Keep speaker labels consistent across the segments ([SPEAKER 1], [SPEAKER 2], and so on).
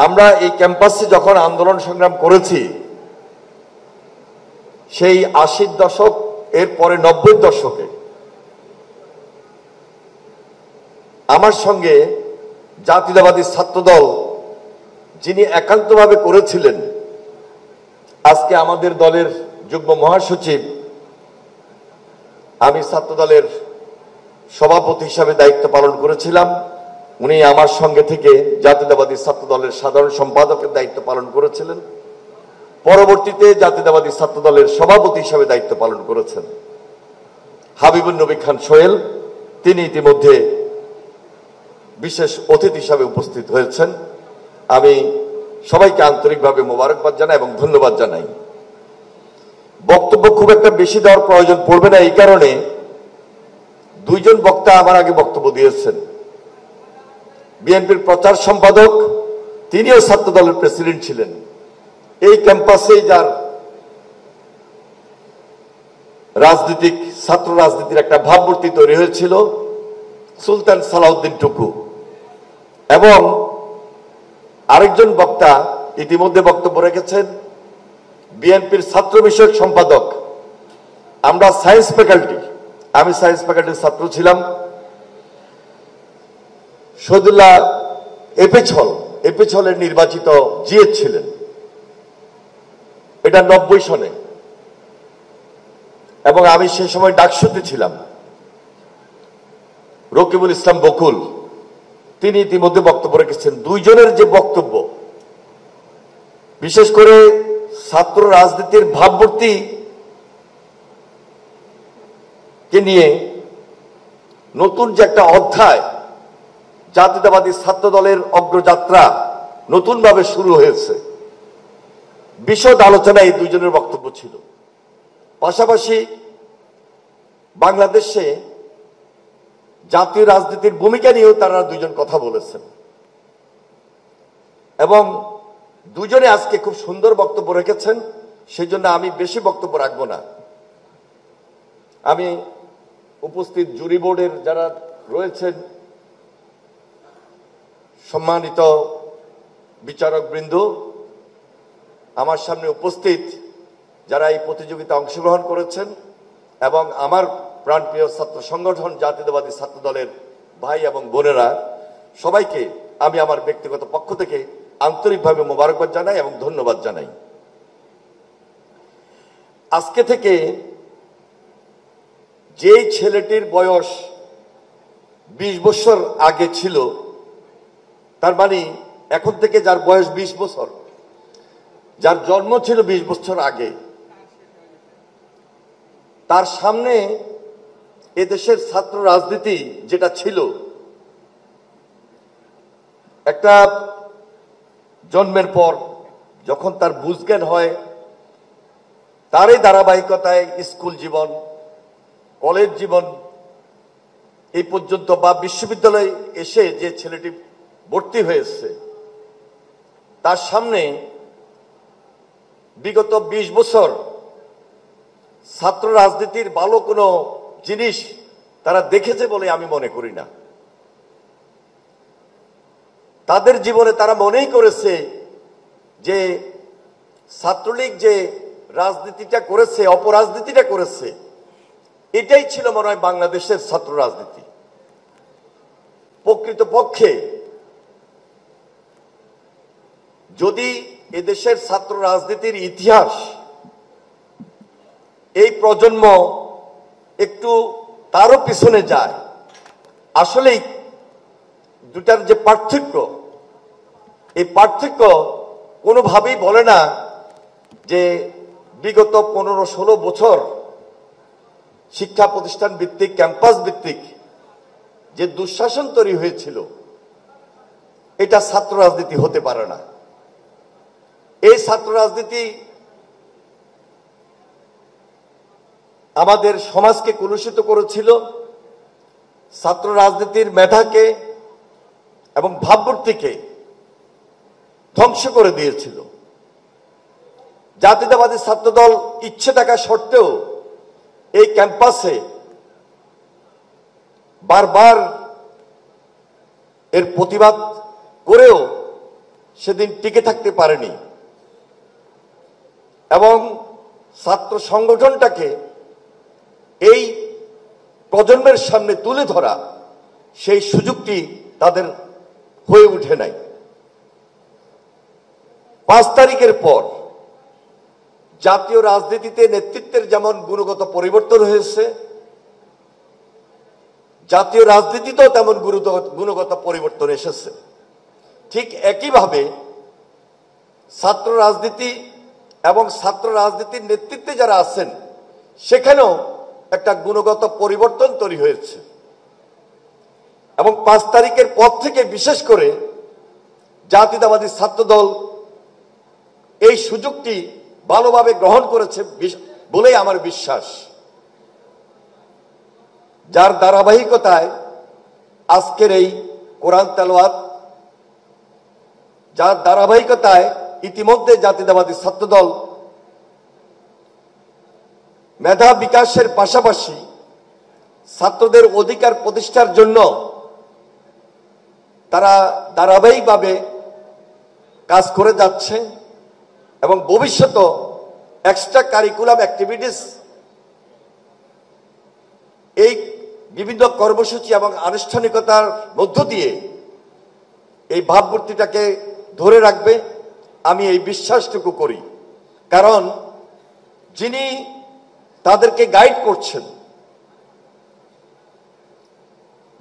[SPEAKER 1] আমরা এই ক্যাম্পাসে যখন আন্দোলন সংগ্রাম করেছি সেই ৮০ দশক এর পরে ৯০ দশকে আমার সঙ্গে জাতীয়তাবাদী ছাত্রদল যিনি একান্তভাবে করেছিলেন, আজকে আমাদের দলের যুগ্ম মহাসচিব, আমি ছাত্রদলের সভাপতি হিসাবে দায়িত্ব পালন করেছিলাম, উনি আমার সঙ্গে থেকে জাতীয়তাবাদী ছাত্রদলের সাধারণ সম্পাদকের দায়িত্ব পালন করেছিলেন। পরবর্তীতে জাতীয়তাবাদী ছাত্রদলের সভাপতি হিসাবে দায়িত্ব পালন করেছেন হাবিবুন নবী খান সোহেল। তিনি ইতিমধ্যে বিশেষ অতিথি হিসাবে উপস্থিত হয়েছেন। আমি সবাইকে আন্তরিকভাবে মোবারকবাদ জানাই এবং ধন্যবাদ জানাই। বক্তব্য খুব একটা বেশি দেওয়ার প্রয়োজন পড়বে না, এই কারণে দুইজন বক্তা আমার আগে বক্তব্য দিয়েছেন। বিএনপির প্রচার সম্পাদক, তিনিও ছাত্রদলের প্রেসিডেন্ট ছিলেন। এই ক্যাম্পাসে যার রাজনৈতিক ছাত্র রাজনীতির একটা ভাবমূর্তি তৈরি হয়েছিল, সুলতান সালাউদ্দিন টুকু। এবং আরেকজন বক্তা ইতিমধ্যে বক্তব্য রেখেছেন, বিএনপির ছাত্র বিষয়ক সম্পাদক। আমরা সায়েন্স ফ্যাকাল্টি, আমি সায়েন্স ফ্যাকাল্টির ছাত্র ছিলাম। শহীদুল্লাহ এপিছলের নির্বাচিত জিএস ছিলেন, এটা ৯০ সনে, এবং আমি সেই সময় ডাকসুতে ছিলাম। রকিবুল ইসলাম বকুল, তিনি ইতিমধ্যে বক্তব্য রেখেছেন। দুইজনের যে বক্তব্য, বিশেষ করে ছাত্র রাজনীতির ভাবমূর্তি কে নিয়ে নতুন যে একটা অধ্যায় জাতীয়তাবাদী ছাত্র দলের অগ্রযাত্রা নতুনভাবে শুরু হয়েছে, বিশদ আলোচনা এই দুইজনের বক্তব্য ছিল। পাশাপাশি বাংলাদেশে জাতীয় রাজনীতির ভূমিকা নিয়েও তারা দুইজন কথা বলেছেন, এবং দুজনে আজকে খুব সুন্দর বক্তব্য রেখেছেন। সেই জন্য আমি বেশি বক্তব্য রাখবো না। আমি উপস্থিত জুরি বোর্ডের যারা রয়েছেন, সম্মানিত বিচারক বৃন্দ, আমার সামনে উপস্থিত যারা এই প্রতিযোগিতা অংশগ্রহণ করেছেন, এবং আমার প্রাণপ্রিয় ছাত্র সংগঠন জাতীয়তাবাদী ছাত্র দলের ভাই এবং বোনেরা, সবাইকে আমি আমার ব্যক্তিগত পক্ষ থেকে আন্তরিকভাবে মোবারকবাদ জানাই এবং ধন্যবাদ জানাই। আজকে থেকে যেই ছেলেটির বয়স ২০ বছর আগে ছিল, তার মানে এখন থেকে যার বয়স ২০ বছর, যার জন্ম ছিল ২০ বছর আগে, তার সামনে এদেশের ছাত্র রাজনীতি যেটা ছিল, একটা জন্মের পর যখন তার বুঝজ্ঞান হয়, তারই ধারাবাহিকতায় স্কুল জীবন, কলেজ জীবন, এই পর্যন্ত বা বিশ্ববিদ্যালয়ে এসে যে ছেলেটি ভর্তি হয়েছে, তার সামনে বিগত ২০ বছর ছাত্র রাজনীতির ভালো কোনো জিনিস তারা দেখেছে বলে আমি মনে করি না। তাদের জীবনে তারা মনেই করেছে যে ছাত্রলীগ যে রাজনীতিটা করেছে, অপরাজনীতিটা করেছে, এটাই ছিল মনে হয় বাংলাদেশের ছাত্র রাজনীতি। প্রকৃতপক্ষে যদি এদেশের ছাত্র রাজনীতির ইতিহাস, এই প্রজন্ম একটু তারও পিছনে যায়, আসলেই দুটার যে পার্থক্য, এই পার্থক্য কোনোভাবেই বলে না যে বিগত ১৫-১৬ বছর শিক্ষা প্রতিষ্ঠান ভিত্তিক, ক্যাম্পাস ভিত্তিক যে দুঃশাসন তৈরি হয়েছিল, এটা ছাত্র রাজনীতি হতে পারে না। এই ছাত্র রাজনীতি আমাদের সমাজকে কলুষিত করেছিল, ছাত্র রাজনীতির মেধাকে এবং ভাবমূর্তিকে ধ্বংস করে দিয়েছিল। জাতীয়তাবাদী ছাত্রদল ইচ্ছে থাকা সত্ত্বেও এই ক্যাম্পাসে বারবার এর প্রতিবাদ করেও সেদিন টিকে থাকতে পারেনি এবং ছাত্র সংগঠনটাকে এই প্রজন্মের সামনে তুলে ধরা সেই সুযোগটি তাদের হয়ে ওঠে নাই। 5 তারিখের পর জাতীয় রাজনীতিতে নেতৃত্বের যেমন গুণগত পরিবর্তন হয়েছে, জাতীয় রাজনীতিতেও তেমন গুণগত পরিবর্তন এসেছে। ঠিক একইভাবে ছাত্র রাজনীতি এবং ছাত্র রাজনীতির নেতৃত্বে যারা আছেন সেখানেও একটা গুণগত পরিবর্তন তৈরি হয়েছে এবং 5 তারিখের পর থেকে বিশেষ করে জাতীয়তাবাদী ছাত্রদল এই সুযোগটি ভালোভাবে গ্রহণ করেছে বলেই আমার বিশ্বাস, যার ধারাবাহিকতায় আজকের এই কোরআন তেলাওয়াত, যার ধারাবাহিকতায় ইতিমধ্যে জাতীয়তাবাদী ছাত্রদল মেধা বিকাশের পাশাপাশি ছাত্রদের অধিকার প্রতিষ্ঠার জন্য তারা ধারাবাহিকভাবে কাজ করে যাচ্ছে এবং ভবিষ্যতেও এক্সট্রা কারিকুলাম অ্যাক্টিভিটিস, এই বিভিন্ন কর্মসূচি এবং আনুষ্ঠানিকতার মধ্য দিয়ে এই ভাবমূর্তিটাকে ধরে রাখবে, আমি এই বিশ্বাসটুকু করি। কারণ যিনি তাদেরকে গাইড করছেন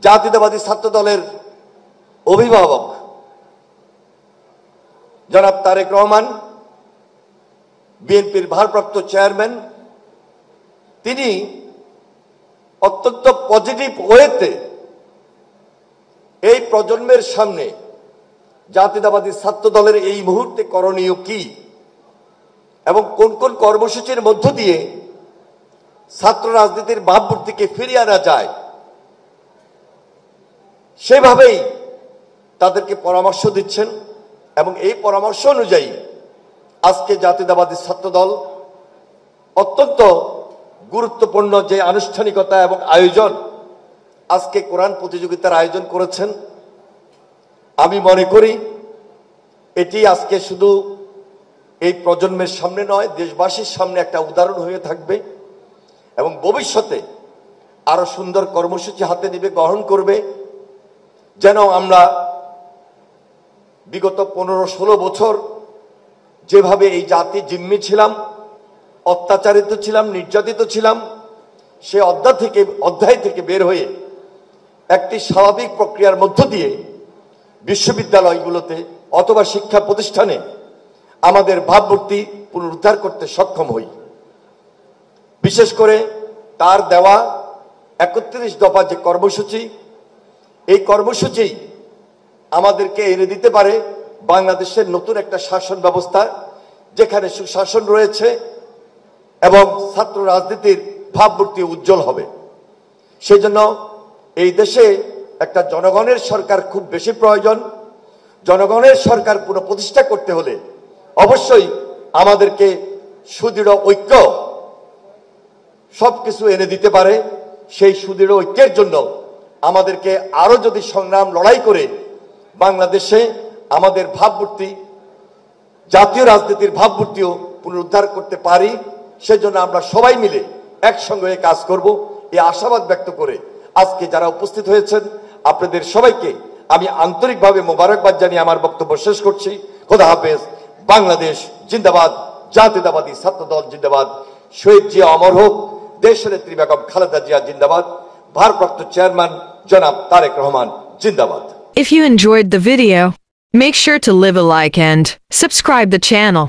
[SPEAKER 1] জাতীয়তাবাদী ছাত্রদলের অভিভাবক জনাব তারেক রহমান, বিএনপির ভারপ্রাপ্ত চেয়ারম্যান, তিনি অত্যন্ত পজিটিভ ওয়েতে এই প্রজন্মের সামনে জাতীয়তাবাদী ছাত্রদলের এই মুহূর্তে করণীয় কি এবং কোন কোন কর্মসূচির মধ্য দিয়ে ছাত্র রাজনীতির ভাবমূর্তিকে ফিরিয়ে আনা যায় সেভাবেই তাদেরকে পরামর্শ দিচ্ছেন এবং এই পরামর্শ অনুযায়ী আজকে জাতীয়তাবাদী ছাত্রদল অত্যন্ত গুরুত্বপূর্ণ যে আনুষ্ঠানিকতা এবং আয়োজন, আজকে কোরআন প্রতিযোগিতার আয়োজন করেছেন, আমি মনে করি এটি আজকে শুধু এই প্রজন্মের সামনে নয়, দেশবাসীর সামনে একটা উদাহরণ হয়ে থাকবে এবং ভবিষ্যতে আরো সুন্দর কর্মসূচি হাতে নেবে, গ্রহণ করবে, যেন আমরা বিগত 15-16 বছর যেভাবে এই জাতি জিম্মি ছিলাম, অত্যাচারিত ছিলাম, নির্যাতিত ছিলাম, সে অধ্যায় থেকে বের হয়ে একটি স্বাভাবিক প্রক্রিয়ার মধ্য দিয়ে বিশ্ববিদ্যালয়গুলোতে অথবা শিক্ষা প্রতিষ্ঠানে আমাদের ভাবমূর্তি পুনরুদ্ধার করতে সক্ষম হই। বিশেষ করে তার দেওয়া 31 দফা যে কর্মসূচি, এই কর্মসূচি আমাদেরকে এনে দিতে পারে বাংলাদেশের নতুন একটা শাসন ব্যবস্থা, যেখানে সুশাসন রয়েছে এবং ছাত্র রাজনীতির ভাবমূর্তি উজ্জ্বল হবে। সেই জন্য এই দেশে একটা জনগণের সরকার খুব বেশি প্রয়োজন। জনগণের সরকার পুনঃপ্রতিষ্ঠা করতে হলে অবশ্যই আমাদেরকে সুদৃঢ় ঐক্য সবকিছু এনে দিতে পারে। সেই সুদৃঢ় ঐক্যের জন্য আমাদেরকে আরো যদি সংগ্রাম লড়াই করে বাংলাদেশে আমাদের ভাবমূর্তি, জাতীয় রাজনীতির ভাবমূর্তিও পুনরুদ্ধার করতে পারি, সেজন্য আমরা সবাই মিলে একসঙ্গে কাজ করব, এই আশাবাদ ব্যক্ত করে আজকে যারা উপস্থিত হয়েছেন আপনাদের সবাইকে আমি আন্তরিকভাবে মোবারকবাদ জানিয়ে আমার বক্তব্য শেষ করছি। খোদা হাফেজ। বাংলাদেশ জিন্দাবাদ, জাতীয়তাবাদী ছাত্রদল জিন্দাবাদ, শহীদ জিয়া অমর হোক, দেশনেত্রী বেগম খালেদা জিয়া জিন্দাবাদ, ভারপ্রাপ্ত চেয়ারম্যান জনাব তারেক রহমান জিন্দাবাদ।
[SPEAKER 2] If you enjoyed the video, make sure to leave a like and subscribe the channel.